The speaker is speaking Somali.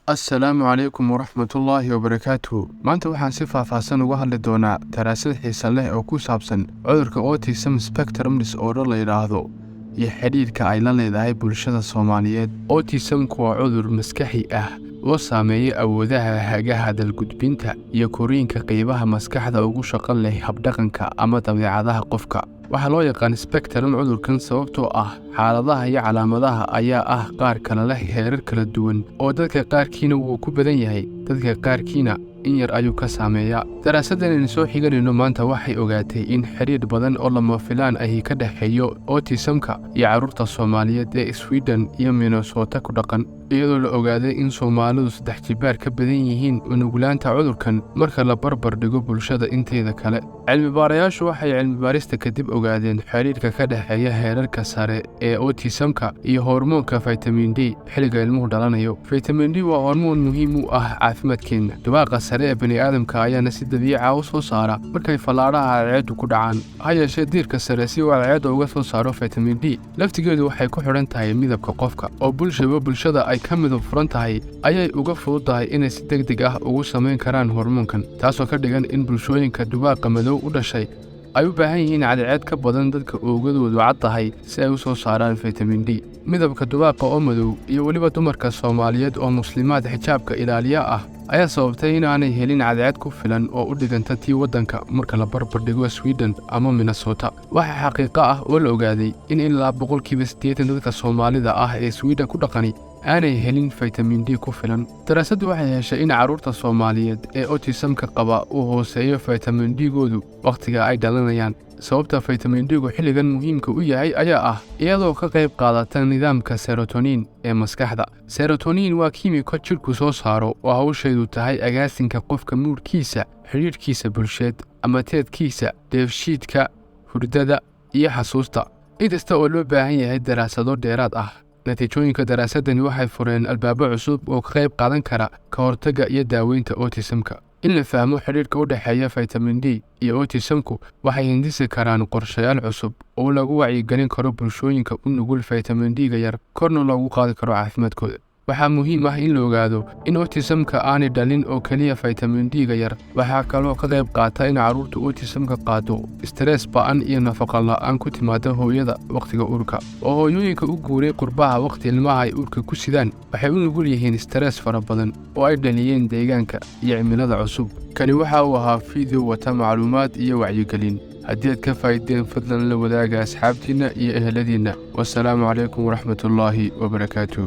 السلام عليكم ورحمة الله وبركاته. maanta waxaan si faahfaahsan uga hadli doonaa daraasad xiiso leh oo ku saabsan cudurka autism spectrum disorder la yiraahdo iyo xiriirka ay la leedahay bulshada Soomaaliyeed. Autism-ku waa cudur maskaxi ah oo saameeya awoodaha hagaha dalgudbinta iyo koriinka qaybaha maskaxda ugu shaqo leh habdhaqanka ama dabeecadaha qofka. waxaa loo yaqaan spectrum cudurkan sababtoo ah xaaladaha iyo calaamadaha ayaa ah qaar kala leh heerar kala duwan oo dadka qaarkiina wuu ku badan yahay dadka qaarkiina in yar ayuu ka saameeyaa. daraasaddan aynu soo xiganayno maanta waxay ogaatay in xiriir badan oo lama filaan ahi ka dhexeeyo autism-ka iyo carruurta Soomaaliyeed ee Sweden iyo Minnesota ku dhaqan, iyadoo la ogaaday in Soomaalidu 3 jibaar ka badan yihiin nuglaanta cudurkan marka la barbar dhigo bulshada inteeda kale. cilmi-baarayaashu waxay cilmi-baarista kadib ogaadeen xiriirka ka dhexeeya heerarka sare ee autism-ka iyo hormoonka vitamin D xilliga ilmuhu dhalanayo. vitamin D waa hormoon muhiim u ah caafimaadkeena. dubaaqa sare ee bani'aadamka ayaana si dabiici ah u soo saara markay fallaadhaha cadceeddu ku dhacaan. ha yeeshee diirka sare si uu cadceedda uga soo saaro vitamin D laftigeedu waxay ku xidhan tahay midabka qofka, oo bulshada ay ka midab furan tahay ayay uga fududahay inay si degdeg ah ugu samayn karaan hormoonkan, taasoo ka dhigan in bulshooyinka dubaaqa madow u dhashay ay u baahan yihiin cadceed ka badan dadka oogadoodu cad tahay si ay u soo saaraan vitamin D. midabka dubaaqa oo madow iyo weliba dumarka Soomaaliyeed oo muslimaad xijaabka ilaaliya ah ayaa sababtay inaanay helin cadceed ku filan oo u dhiganta tii waddanka marka la barbar dhigo Sweden ama Minnesota. waxaa xaqiiqo ah oo la ogaaday in ilaa 80% dadka Soomaalida ah ee Sweden ku dhaqani aanay helin vitamin D ku filan. daraasaddu waxay heshay in carruurta Soomaaliyeed ee autism-ka qaba uu hooseeyo vitamin D-goodu waqtiga ay dhalanayaan. sababta vitamin D-gu xilligan muhiimka u yahay ayaa ah iyadoo ka qayb qaadata nidaamka serotonin ee maskaxda. serotonin waa kiimiko jidhku soo saaro oo hawsheedu tahay agaasinka qofka muudkiisa, xiriirkiisa bulsheed ama teedkiisa, dheefshiidka, hurdada iyo xasuusta. inkasta oo loo baahan yahay daraasado dheeraad ah, natiijooyinka daraasaddani waxay fureen albaabo cusub oo ka qayb qaadan kara ka hortagga iyo daaweynta autism-ka. in la fahmo xiriirka u dhexeeya vitamin D iyo autism-ku waxay hindisi karaan qorshayaal cusub oo lagu wacyigelin karo bulshooyinka u nugul vitamin D-ga yar, korna loogu qaadi karo caafimaadkooda. waxaa muhiim ah in la ogaado in autism-ka aanay dhalin oo keliya vitamin D-ga yar, waxaa kaloo ka qayb qaata in carruurtu autism-ka qaado stress ba'an iyo nafaqo la'aan ku timaada hooyada waqtiga uurka. oo hooyooyinka u guuray qurbaha waqti ilmaha ay uurka ku sidaan waxay u nugul yihiin stress fara badan oo ay dhaliyeen deegaanka iyo cimilada cusub. kani waxa uu ahaa fiideo wata macluumaad iyo wacyigelin. haddii aad ka faa'iideen fadlan la wadaaga asxaabtiinna iyo eheladiinna. wassalaamu calaykum waraxmatullaahi wabarakaatuh.